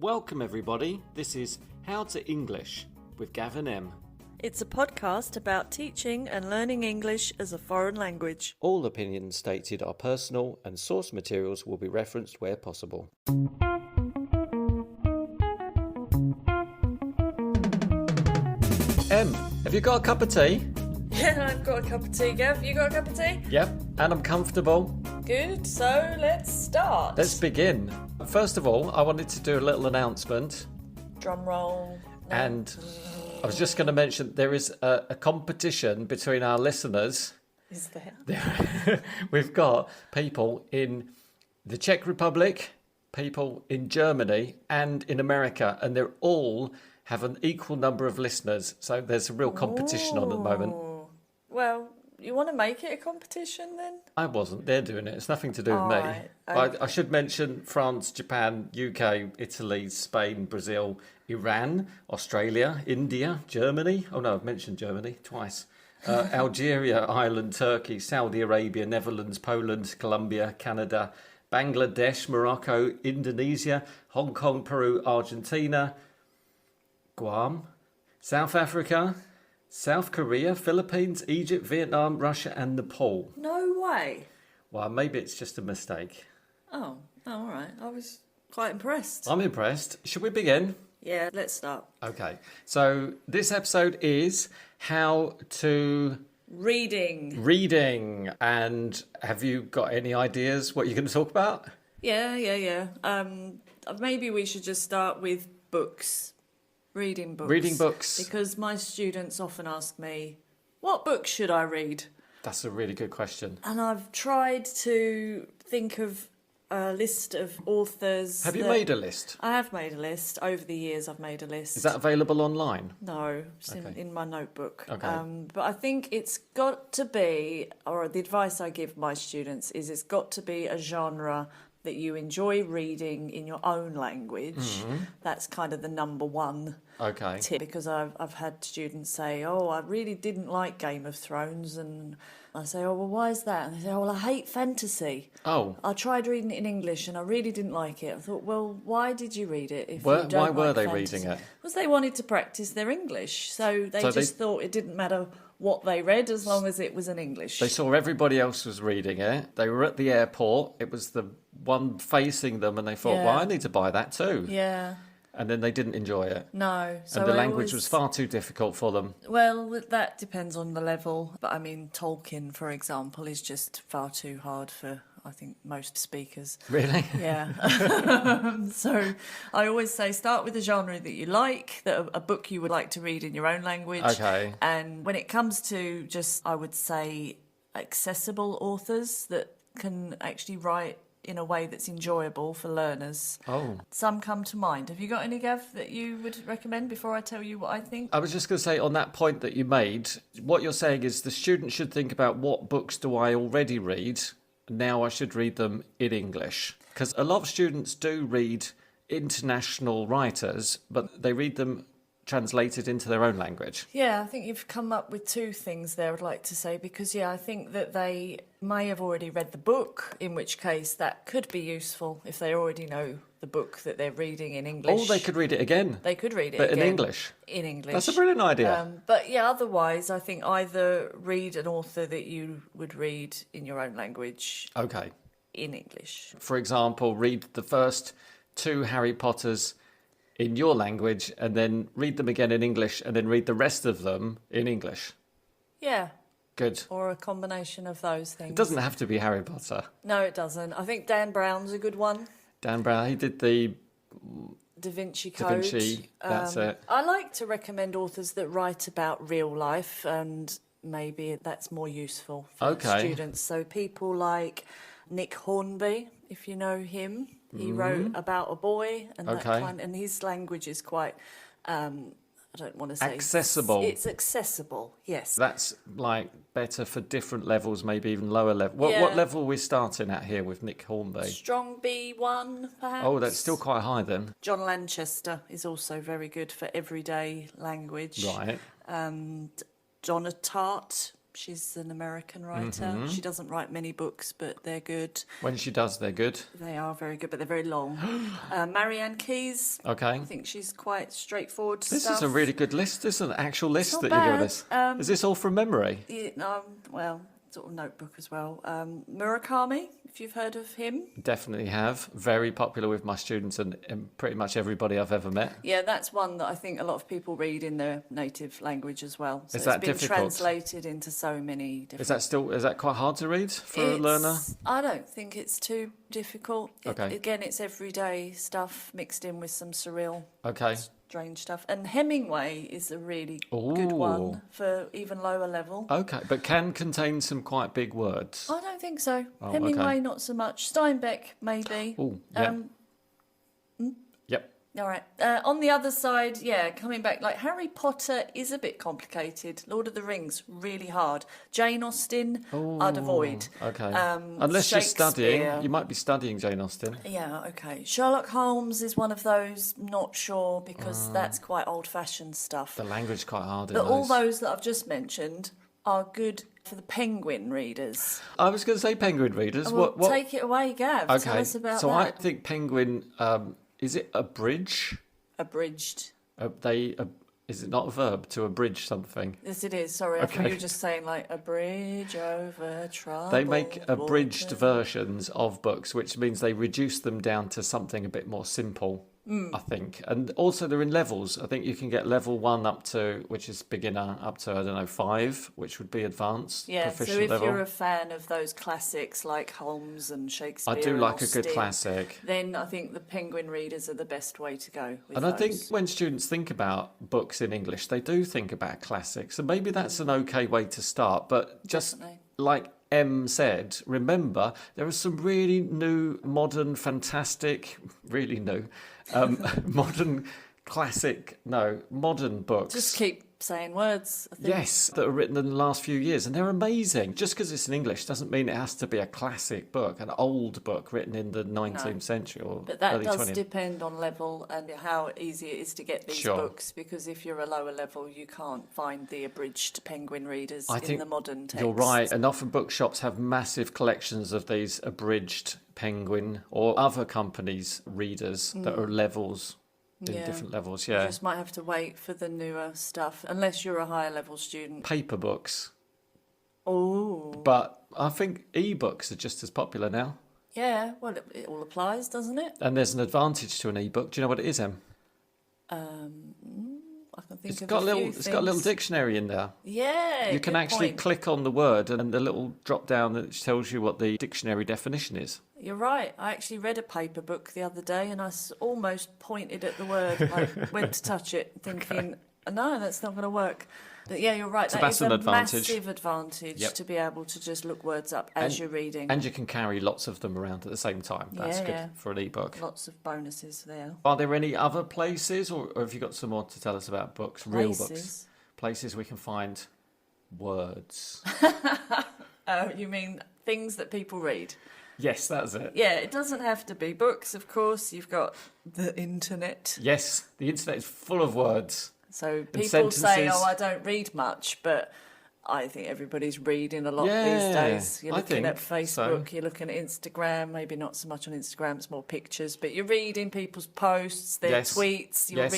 Welcome everybody, this is How to English with Gavin M. It's a podcast about teaching and learning English as a foreign language. All opinions stated are personal and source materials will be referenced where possible. Em, have you got a cup of tea? Yeah, I've got a cup of tea, Gav. You got a cup of tea? Yep, and I'm comfortable. Good, so let's start. Let's begin. First of all, I wanted to do a little announcement. Drum roll. No. And I was just going to mention there is a competition between our listeners. Is there? We've got people in the Czech Republic, people in Germany and in America, and they're all have an equal number of listeners. So there's a real competition on at the moment. Well, you want to make it a competition then? I wasn't. They're doing it. It's nothing to do with me. Right, okay. I should mention France, Japan, UK, Italy, Spain, Brazil, Iran, Australia, India, Germany. Oh no, I've mentioned Germany twice. Algeria, Ireland, Turkey, Saudi Arabia, Netherlands, Poland, Colombia, Canada, Bangladesh, Morocco, Indonesia, Hong Kong, Peru, Argentina, Guam, South Africa, South Korea, Philippines, Egypt, Vietnam, Russia and Nepal. No way. Well, maybe it's just a mistake. Oh, all right. I was quite impressed. I'm impressed. Should we begin? Yeah, let's start. Okay. So this episode is how to... Reading. And have you got any ideas what you're going to talk about? Yeah. Maybe we should just start with books. Reading books. Because my students often ask me, what books should I read? That's a really good question. And I've tried to think of a list of authors. Have you made a list? I have made a list. Over the years, I've made a list. Is that available online? No, it's in my notebook. Okay. But I think it's got to be, or the advice I give my students is it's got to be a genre that you enjoy reading in your own language. Mm-hmm. That's kind of the number one tip. Because I've had students say, oh, I really didn't like Game of Thrones. And I say, oh, well, why is that? And they say, oh, well, I hate fantasy. Oh. I tried reading it in English and I really didn't like it. I thought, well, why did you read it if you don't why were like they fantasy? reading it? Because they wanted to practice their English. So they thought it didn't matter what they read as long as it was in English. They saw everybody else was reading it. They were at the airport. It was the one facing them and they thought, well, I need to buy that too. Yeah. And then they didn't enjoy it. No. So and the language was far too difficult for them. Well, that depends on the level. But I mean, Tolkien, for example, is just far too hard for, I think, most speakers. Really? Yeah. So I always say start with a genre that you like, a book you would like to read in your own language. Okay. And when it comes to just, I would say, accessible authors that can actually write in a way that's enjoyable for learners. Oh. Some come to mind. Have you got any, Gav, that you would recommend before I tell you what I think? I was just going to say on that point that you made, what you're saying is the student should think about what books do I already read, now I should read them in English. Because a lot of students do read international writers, but they read them translated into their own language. Yeah, I think you've come up with two things there I'd like to say, because I think that they may have already read the book, in which case that could be useful if they already know the book that they're reading in English. Or they could read it again. They could read it but again. in English. In English. That's a brilliant idea. But otherwise I think either read an author that you would read in your own language. Okay. In English. For example, read the first 2 Harry Potters in your language and then read them again in English and then read the rest of them in English. Yeah. Good. Or a combination of those things. It doesn't have to be Harry Potter. No, it doesn't. I think Dan Brown's a good one. Dan Brown, he did the Da Vinci Code. Da Vinci, that's it. I like to recommend authors that write about real life, and maybe that's more useful for students. So people like Nick Hornby, if you know him. He wrote about a boy, and and his language is quite, I don't want to say... accessible. It's accessible, yes. That's like better for different levels, maybe even lower level. What level are we starting at here with Nick Hornby? Strong B1, perhaps? Oh, that's still quite high then. John Lancaster is also very good for everyday language. Right. And Donna Tartt She's an American writer. She doesn't write many books, but they're good. When she does, they're good. They are very good, but they're very long. Marian Keyes. Okay. I think she's quite straightforward This stuff. is a really good list. This is an actual list not that you're giving bad. us. Is this all from memory? Yeah, well, sort of notebook as well. Murakami, if you've heard of him. Definitely have. Very popular with my students and pretty much everybody I've ever met. Yeah, that's one that I think a lot of people read in their native language as well. So Is that it's been difficult? translated into so many different... Is that quite hard to read for a learner? I don't think it's too difficult. Okay. Again, it's everyday stuff mixed in with some surreal, Okay. strange stuff. And Hemingway is a really good one for even lower level. Okay, but can contain some quite big words. I don't think so. Oh, Hemingway, okay. not so much. Steinbeck, maybe. Oh, yeah. Yep. All right. On the other side, coming back, like Harry Potter is a bit complicated. Lord of the Rings, really hard. Jane Austen, I'd avoid. Okay. Unless you're studying. You might be studying Jane Austen. Yeah, okay. Sherlock Holmes is one of those, not sure, because that's quite old-fashioned stuff. The language quite hard in But those. all those that I've just mentioned are good for the Penguin readers. I was going to say Penguin readers. Well, What? take it away, Gav. Okay. Tell us about so that. I think Penguin, is it a bridge? Abridged. Is it not a verb to abridge something? Yes, it is. Sorry, I thought you were just saying like a bridge over troubled They make abridged water. versions of books, which means they reduce them down to something a bit more simple, I think. And also they're in levels. I think you can get level 1 up to, which is beginner, up to, 5, which would be advanced, Yeah, so proficient if level. you're a fan of those classics like Holmes and Shakespeare, I do and like a good Austen, classic. then I think the Penguin readers are the best way to go with And those. I think when students think about books in English, they do think about classics. And maybe that's an okay way to start. But just Definitely. like M said, remember, there are some really new, modern, fantastic, really new, modern books. Just keep saying words, I think. Yes, that are written in the last few years, and they're amazing. Just because it's in English doesn't mean it has to be a classic book, an old book written in the 19th century or But that early does 20th. depend on level and how easy it is to get these Sure. books, because if you're a lower level, you can't find the abridged Penguin readers I in think the modern text. You're right, and often bookshops have massive collections of these abridged Penguin or other companies' readers that are levels. In different levels, You yeah. just might have to wait for the newer stuff, unless you're a higher level student. Paper books. Oh, But I think e-books are just as popular now. yeah. Well, it all applies, doesn't it? And there's an advantage to an e-book. Do you know what it is, Em? I can think It's of got a few it's got a little things. dictionary in there. Yeah, You can good actually point. click on the word and the little drop down that tells you what the dictionary definition is. You're right. I actually read a paper book the other day, and I almost pointed at the word. I went to touch it, thinking, "No, that's not going to work." But yeah, you're right. So That that's is an a advantage. massive advantage Yep. to be able to just look words up as you're reading. And you can carry lots of them around at the same time. That's good Yeah. for an e-book. Lots of bonuses there. Are there any other places, or have you got some more to tell us about books, real books? Places. Places we can find words. Oh, you mean things that people read? Yes, that's it. Yeah, it doesn't have to be books, of course. You've got the internet. Yes, the internet is full of words. So people sentences. say, "Oh, I don't read much," but I think everybody's reading a lot these Yeah, days. You're I looking at think Facebook, so. you're looking at Instagram, maybe not so much on Instagram, it's more pictures, but you're reading people's posts, their Yes, tweets, you're yes.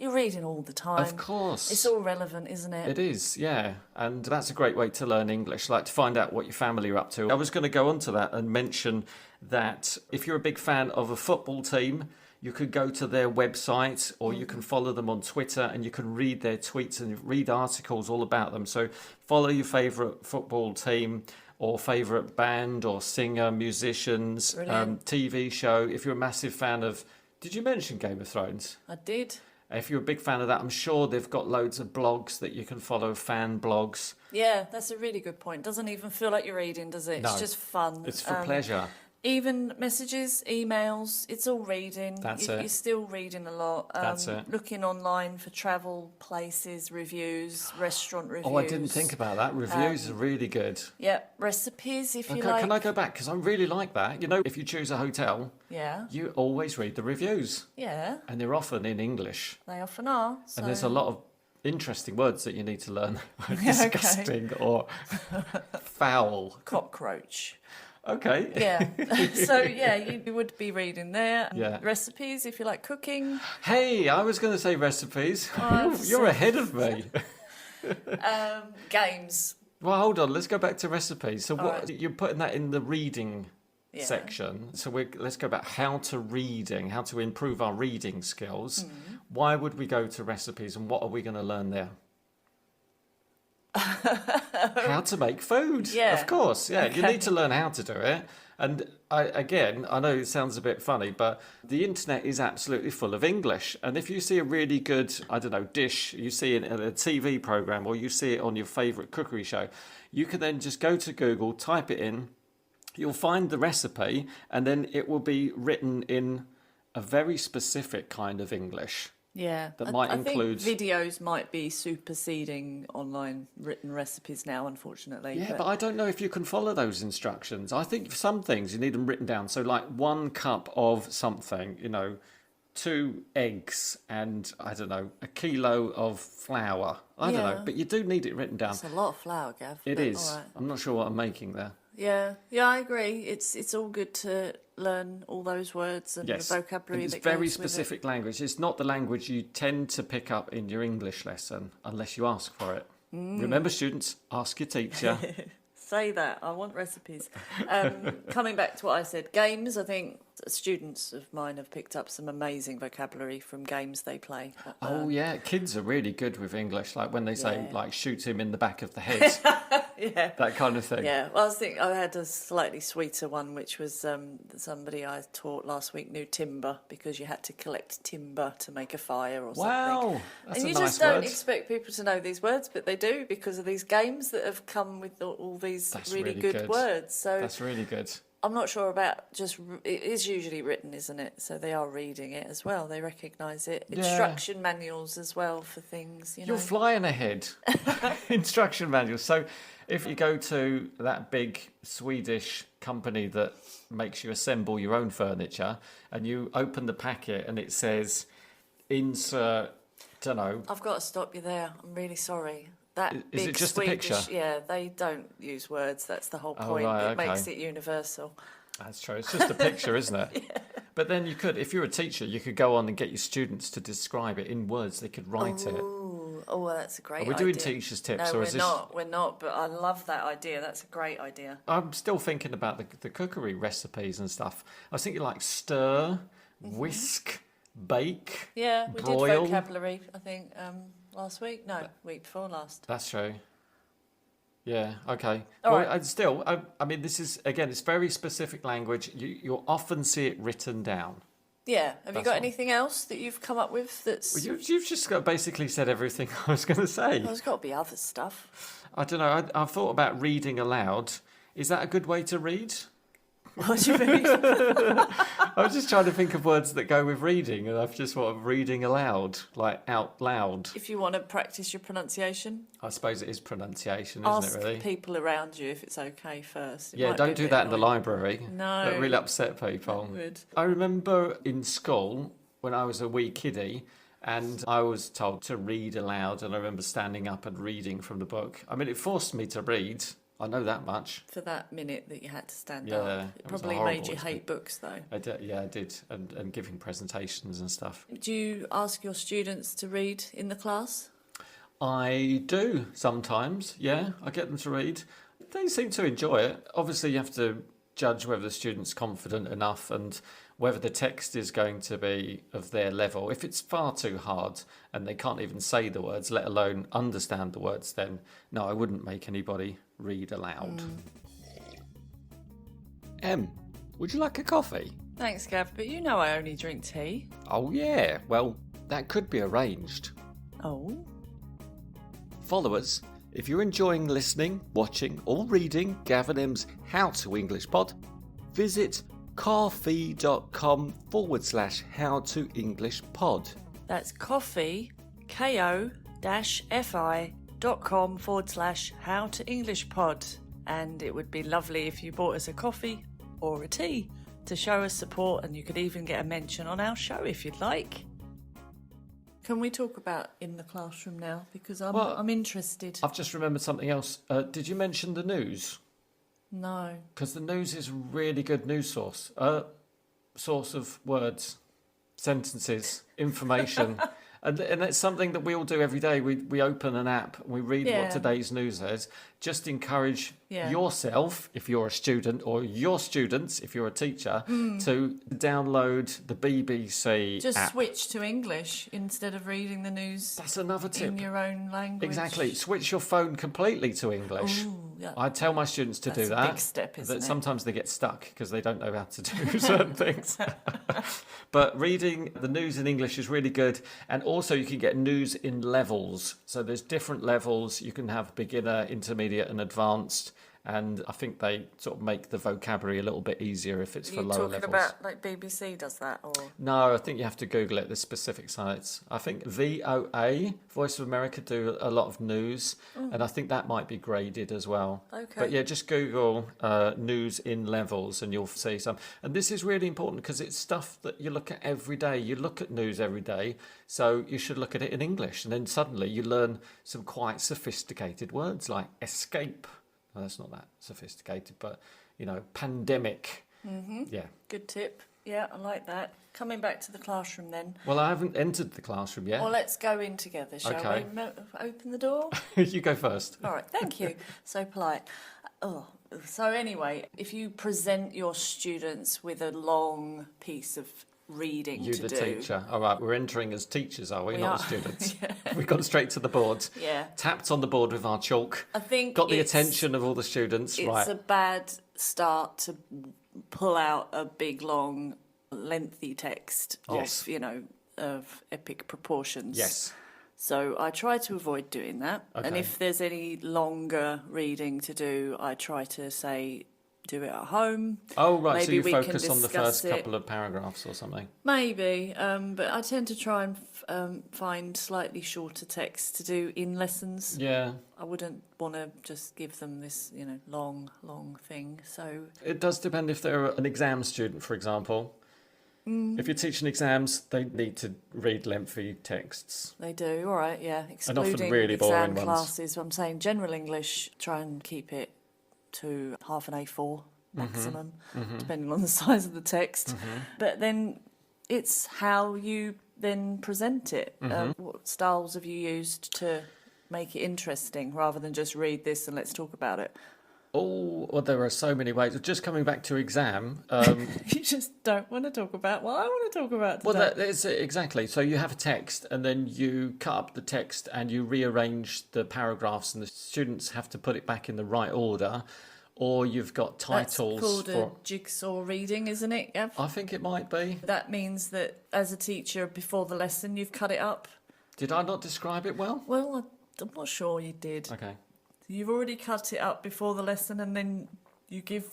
reading all the time. Of course. It's all relevant, isn't it? It is, yeah. And that's a great way to learn English, like to find out what your family are up to. I was going to go on to that and mention that if you're a big fan of a football team, you could go to their website or you can follow them on Twitter and you can read their tweets and read articles all about them. So follow your favourite football team or favourite band or singer, musicians, Brilliant. TV show. If you're a massive fan of... Did you mention Game of Thrones? I did. If you're a big fan of that, I'm sure they've got loads of blogs that you can follow, fan blogs. Yeah, that's a really good point. Doesn't even feel like you're reading, does it? No. It's just fun. It's for pleasure. Even messages, emails, it's all reading. That's it. You're still reading a lot. That's it. Looking online for travel places, reviews, restaurant reviews. Oh, I didn't think about that. Reviews are really good. Yeah, recipes if you Okay, like. can I go back? Because I really like that. You know, if you choose a hotel, Yeah, you always read the reviews. yeah, And they're often in English. they often are. So. And there's a lot of interesting words that you need to learn. Disgusting or foul. Cockroach. Okay. Yeah. So, yeah, you would be reading there. Yeah. Recipes, if you like cooking. Hey, I was going to say recipes. You're ahead of me. Games. Well, hold on. Let's go back to recipes. So Right. you're putting that in the reading section. So let's go back how to improve our reading skills. Why would we go to recipes and what are we going to learn there? How to make food. Yeah. Of course. Yeah. Okay. You need to learn how to do it. And I know it sounds a bit funny, but the internet is absolutely full of English. And if you see a really good, dish, you see it in a TV program or you see it on your favourite cookery show, you can then just go to Google, type it in, you'll find the recipe, and then it will be written in a very specific kind of English. Yeah. That might include... think videos might be superseding online written recipes now, unfortunately. Yeah, but I don't know if you can follow those instructions. I think for some things you need them written down. So like 1 cup of something, 2 eggs and, a kilo of flour. I don't know, but you do need it written down. It's a lot of flour, Gav. It is. All right. I'm not sure what I'm making there. Yeah, I agree. It's all good to learn all those words and the vocabulary it's that goes very with specific language. It's not the language you tend to pick up in your English lesson unless you ask for it. Remember, students, ask your teacher. Say that. I want recipes. Coming back to what I said, games, I think students of mine have picked up some amazing vocabulary from games they play. Oh, yeah. Kids are really good with English. Like when they say, shoot him in the back of the head. Yeah. That kind of thing. Yeah. Well, I had a slightly sweeter one, which was somebody I taught last week knew timber because you had to collect timber to make a fire or something. Wow. That's and a you nice just don't word. expect people to know these words, but they do because of these games that have come with all these really good words. So that's really good. I'm not sure about it is usually written, isn't it? So they are reading it as well. They recognise it. Yeah. Instruction manuals as well for things, You're flying ahead. Instruction manuals. So if you go to that big Swedish company that makes you assemble your own furniture and you open the packet and it says insert, I've got to stop you there. I'm really sorry. That is big it just Swedish, a picture? Yeah, they don't use words. That's the whole point. Right, it makes it universal. That's true. It's just a picture, isn't it? Yeah. But then you could, if you're a teacher, you could go on and get your students to describe it in words. They could write it. Oh, well, that's a great idea. Are we doing teachers' tips? No, or is we're not, but I love that idea. That's a great idea. I'm still thinking about the cookery recipes and stuff. I was thinking like stir, whisk, bake, Yeah, we broil. did vocabulary, I think, last week. No, week before last. That's true. Yeah, okay. All well, right. Still, I mean, this is, again, it's very specific language. You'll often see it written down. Yeah. Have you That's got all. anything else that you've come up with that's... Well, you've just basically said everything I was going to say. Well, there's got to be other stuff. I don't know. I've thought about reading aloud. Is that a good way to read? What do you mean? I was just trying to think of words that go with reading, and I've just thought of reading aloud, like out loud. If you want to practice your pronunciation, I suppose it is pronunciation, ask isn't it, really? people around you if it's okay first. It Yeah, might don't be a do bit that in the annoying. library. No. That really upset people. That would. I remember in school, when I was a wee kiddie, and I was told to read aloud, and I remember standing up and reading from the book. I mean, it forced me to read. I know that much. For that minute that you had to stand Yeah, up. it It was a probably horrible made you hate experience. books, though. I did, and giving presentations and stuff. Do you ask your students to read in the class? I do sometimes, yeah. I get them to read. They seem to enjoy it. Obviously, you have to judge whether the student's confident enough and whether the text is going to be of their level. If it's far too hard and they can't even say the words, let alone understand the words, then no, I wouldn't make anybody read aloud. Em, would you like a coffee? Thanks, Gav, but you know I only drink tea. Oh yeah, well, that could be arranged. Oh? Follow us. If you're enjoying listening, watching or reading Gavin M's How to English Pod, visit ko-fi.com/How to English Pod. That's coffee, ko-fi.com/How to English Pod. And it would be lovely if you bought us a coffee or a tea to show us support, and you could even get a mention on our show if you'd like. Can we talk about in the classroom now? Because Well, I'm interested. I've just remembered something else. Did you mention the news? No. Because the news is a really good news source. Source of words, sentences, information. And it's something that we all do every day. We open an app, and we read what today's news is. Just encourage yourself, if you're a student, or your students, if you're a teacher, to download the BBC Just app. switch to English instead of reading the news. That's another tip. In your own language. Exactly. Switch your phone completely to English. Ooh, yeah. I tell my students to do that. That's a big step, isn't it? Sometimes they get stuck because they don't know how to do certain things. But reading the news in English is really good. And also you can get news in levels. So there's different levels. You can have beginner, intermediate and advanced. And I think they sort of make the vocabulary a little bit easier if it's for lower levels. You're talking about like BBC does that, or no? I think you have to Google it. There's specific sites. I think VOA, Voice of America, do a lot of news, and I think that might be graded as well. Okay. But yeah, just Google news in levels, and you'll see some. And this is really important because it's stuff that you look at every day. You look at news every day, so you should look at it in English, and then suddenly you learn some quite sophisticated words like escape. Well, that's not that sophisticated, but, pandemic. Mm-hmm. Yeah. Good tip. Yeah, I like that. Coming back to the classroom then. Well, I haven't entered the classroom yet. Well, let's go in together, shall Okay. we? Open the door? You go first. All right, thank you. So polite. So anyway, if you present your students with a long piece of reading You, to the do. teacher. All right, we're entering as teachers, are we? We Not are. as students. Yeah. We've gone straight to the board. Yeah. Tapped on the board with our chalk. I think Got the it's- attention of all the students. It's Right. a bad start to pull out a big, long, lengthy text Yes. of epic proportions. Yes. So I try to avoid doing that. And Okay. if there's any longer reading to do, I try to say, do it at home. Oh, right. Maybe so you we can focus on the discuss first it. couple of paragraphs or something. Maybe, but I tend to try and find slightly shorter text to do in lessons. Yeah. I wouldn't want to just give them this, long thing. So It does depend if they're an exam student, for example. If you're teaching exams, they need to read lengthy texts. they do, all right, yeah. And often Excluding really boring exam ones. classes, I'm saying general English, try and keep it to half an A4 maximum, depending on the size of the text. But then it's how you then present it. What styles have you used to make it interesting rather than just read this and let's talk about it? Oh, well, there are so many ways. Just coming back to exam. You just don't want to talk about what I want to talk about today. Well, that is it, exactly. So you have a text and then you cut up the text and you rearrange the paragraphs and the students have to put it back in the right order. Or you've got titles. That's called a jigsaw reading, isn't it, Gav? I think it might be. That means that as a teacher, before the lesson, you've cut it up. Did I not describe it well? Well, I'm not sure you did. Okay. You've already cut it up before the lesson and then you give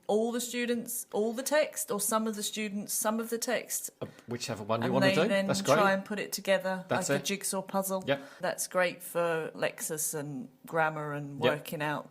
all the students all the text or some of the students some of the text. Whichever one you And want to they do. then That's great. try and put it together That's like it. a jigsaw puzzle. Yep. That's great for Lexis and grammar and Yep. working out,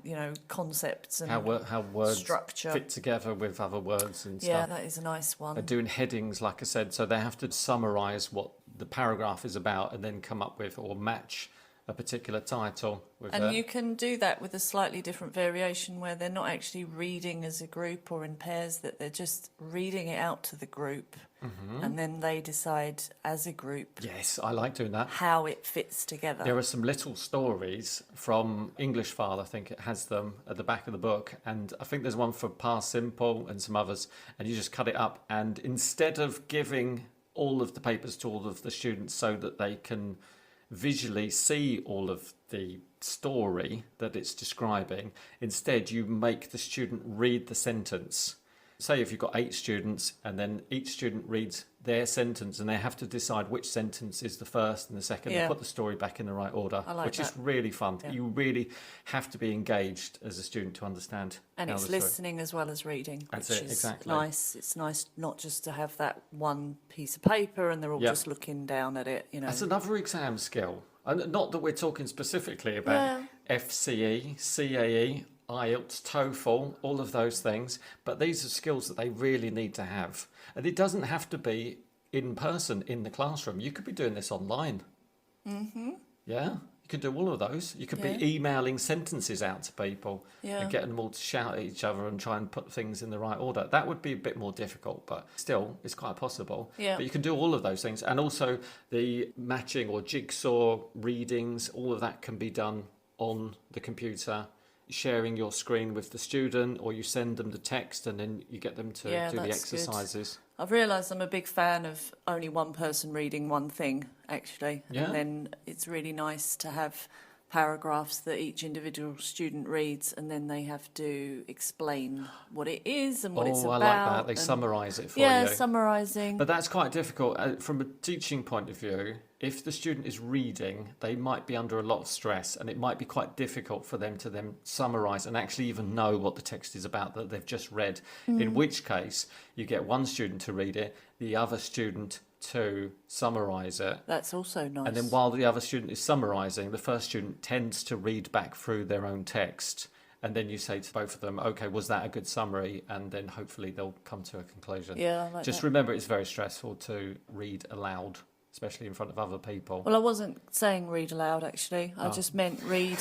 concepts and How words structure. fit together with other words and Yeah, stuff. that is a nice one. They're doing headings, like I said, so they have to summarise what the paragraph is about and then come up with or match a particular title with And you can do that with a slightly different variation where they're not actually reading as a group or in pairs, that they're just reading it out to the group and then they decide as a group Yes, I like doing that. how it fits together. There are some little stories from English File, I think it has them at the back of the book, and I think there's one for Past Simple and some others, and you just cut it up, and instead of giving all of the papers to all of the students so that they can visually see all of the story that it's describing, instead you make the student read the sentence. Say if you've got 8 students and then each student reads their sentence and they have to decide which sentence is the first and the second and put the story back in the right order, I like which is that. really fun. Yeah. You really have to be engaged as a student to understand. And how it's the story- listening as well as reading, That's which it, is exactly. nice. It's nice not just to have that one piece of paper and they're all Yeah. just looking down at it, That's another exam skill. And not that we're talking specifically about FCE, CAE, IELTS, TOEFL, all of those things, but these are skills that they really need to have. And it doesn't have to be in person in the classroom. You could be doing this online. Mm-hmm. Yeah, you could do all of those. You could be emailing sentences out to people and getting them all to shout at each other and try and put things in the right order. That would be a bit more difficult, but still, it's quite possible. Yeah. But you can do all of those things. And also the matching or jigsaw readings, all of that can be done on the computer, sharing your screen with the student, or you send them the text and then you get them to do the exercises. Good. I've realised I'm a big fan of only one person reading one thing, actually. Yeah. And then it's really nice to have paragraphs that each individual student reads, and then they have to explain what it is and what it's about. I like that. They summarise it for you. Yeah, summarising. But that's quite difficult. From a teaching point of view, if the student is reading, they might be under a lot of stress, and it might be quite difficult for them to then summarise and actually even know what the text is about that they've just read. In which case, you get one student to read it, the other student to summarise it. That's also nice. And then while the other student is summarising, the first student tends to read back through their own text. And then you say to both of them, okay, was that a good summary? And then hopefully they'll come to a conclusion. Yeah, I like Just that. remember, it's very stressful to read aloud, especially in front of other people. Well, I wasn't saying read aloud, actually. I just meant read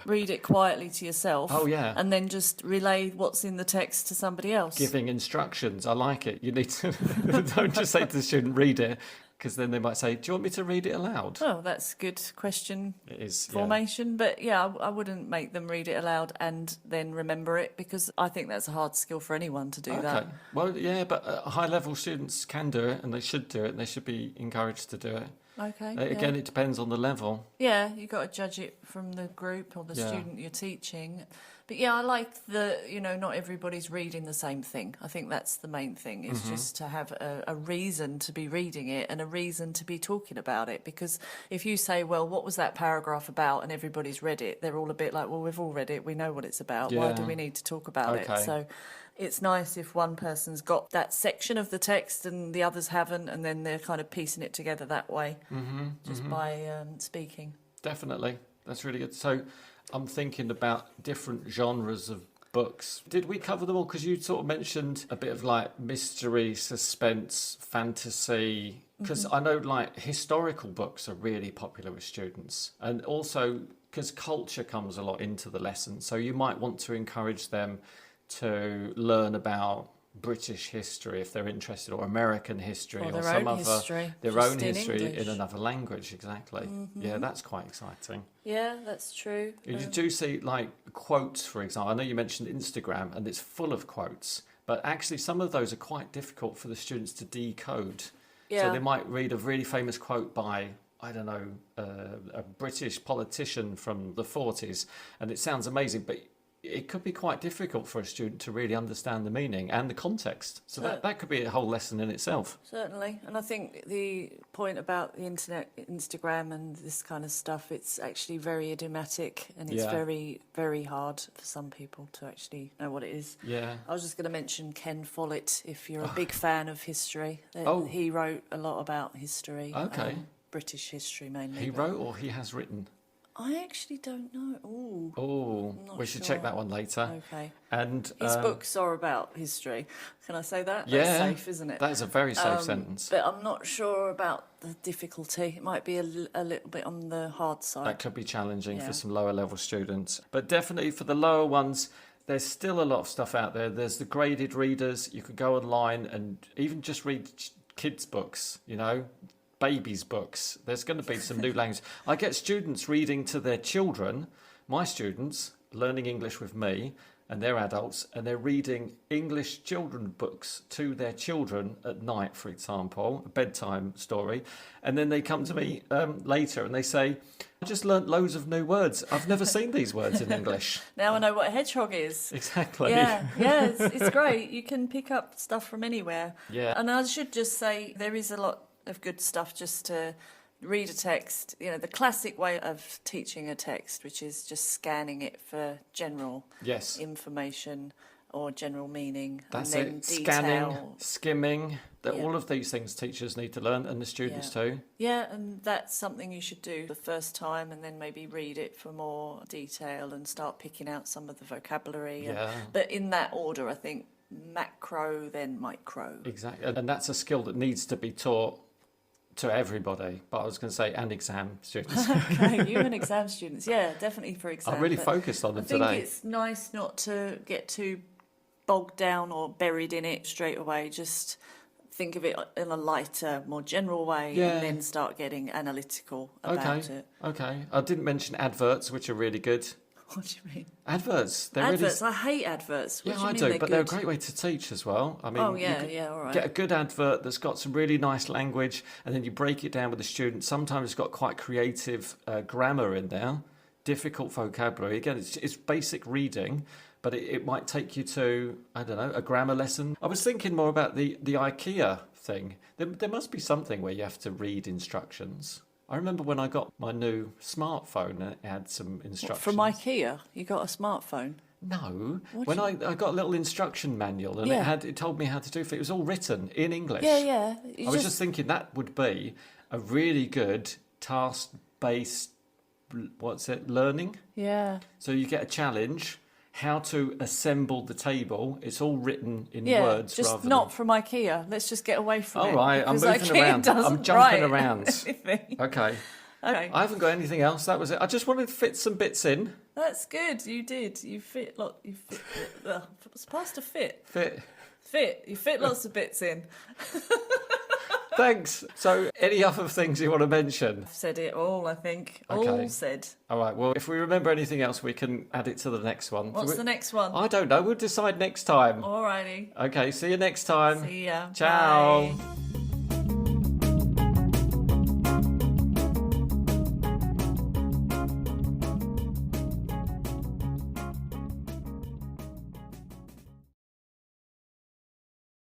read it quietly to yourself. Oh, yeah. And then just relay what's in the text to somebody else. Giving instructions, I like it. You need to, don't just say to the student, read it, because then they might say, do you want me to read it aloud? Oh, that's good question It is, formation. But yeah, I wouldn't make them read it aloud and then remember it, because I think that's a hard skill for anyone to do that. Well, yeah, but high-level students can do it, and they should do it, and they should be encouraged to do it. Okay. Again, it depends on the level. Yeah, you've got to judge it from the group or the student you're teaching. But yeah, I like not everybody's reading the same thing. I think that's the main thing, is just to have a reason to be reading it and a reason to be talking about it. Because if you say, well, what was that paragraph about, and everybody's read it, they're all a bit like, well, we've all read it, we know what it's about. Why do we need to talk about it? So it's nice if one person's got that section of the text and the others haven't, and then they're kind of piecing it together that way, by speaking. Definitely. That's really good. So I'm thinking about different genres of books. Did we cover them all? Because you sort of mentioned a bit of like mystery, suspense, fantasy. Because I know like historical books are really popular with students. And also because culture comes a lot into the lesson. So you might want to encourage them to learn about British history if they're interested, or American history, or their own history. Their own history in another language. Exactly. Yeah, that's quite exciting. Yeah, that's true. You do see like quotes, for example. I know you mentioned Instagram, and it's full of quotes, but actually some of those are quite difficult for the students to decode. Yeah. So they might read a really famous quote by, I don't know, a British politician from the 40s, and it sounds amazing, but it could be quite difficult for a student to really understand the meaning and the context. So that could be a whole lesson in itself. Certainly. And I think the point about the internet, Instagram and this kind of stuff, it's actually very idiomatic, and it's very, very hard for some people to actually know what it is. Yeah. I was just going to mention Ken Follett, if you're a big fan of history. He wrote a lot about history. Okay. British history mainly. He wrote, or he has written? I actually don't know. We should check that one later. Okay. And his books are about history. Can I say that? Yeah. That's safe, isn't it? That is a very safe sentence. But I'm not sure about the difficulty. It might be a little bit on the hard side. That could be challenging for some lower level students. But definitely for the lower ones, there's still a lot of stuff out there. There's the graded readers. You could go online and even just read kids' books, babies' books. There's going to be some new language. I get students reading to their children, my students, learning English with me, and they're adults, and they're reading English children books to their children at night, for example, a bedtime story. And then they come to me later and they say, I just learnt loads of new words. I've never seen these words in English. Now I know what a hedgehog is. Exactly. Yeah, it's great. You can pick up stuff from anywhere. Yeah. And I should just say there is a lot of good stuff just to read a text. The classic way of teaching a text, which is just scanning it for general information or general meaning. That's and then it. detail. Scanning, skimming. All of these things teachers need to learn, and the students too. Yeah, and that's something you should do the first time, and then maybe read it for more detail and start picking out some of the vocabulary. Yeah. But in that order, I think macro, then micro. Exactly. And that's a skill that needs to be taught to everybody. But I was going to say, and exam students. Okay, you and exam students. Yeah, definitely for exam. I really focused on them today. I think it's nice not to get too bogged down or buried in it straight away. Just think of it in a lighter, more general way, and then start getting analytical about it. Okay. I didn't mention adverts, which are really good. What do you mean? Adverts. Adverts. I hate adverts. Yeah, I do, but they're a great way to teach as well. I mean, all right. Get a good advert that's got some really nice language, and then you break it down with the student. Sometimes it's got quite creative grammar in there, difficult vocabulary. Again, it's basic reading, but it might take you to, I don't know, a grammar lesson. I was thinking more about the IKEA thing. There must be something where you have to read instructions. I remember when I got my new smartphone, it had some instructions. From IKEA? You got a smartphone? No. I got a little instruction manual, and it told me how to do it. It was all written in English. Yeah. I was just thinking that would be a really good task-based, learning? Yeah. So you get a challenge, how to assemble the table. It's all written in words. Just not from IKEA. Let's just get away from it. All right, I'm moving IKEA around. I'm jumping around. Okay. I haven't got anything else. That was it. I just wanted to fit some bits in. That's good. You did. You fit. It's past a fit. Fit. You fit lots of bits in. Thanks. So, any other things you want to mention? I've said it all, I think. Okay. All said. All right. Well, if we remember anything else, we can add it to the next one. What's the next one? I don't know. We'll decide next time. All righty. Okay. See you next time. See ya. Ciao. Bye.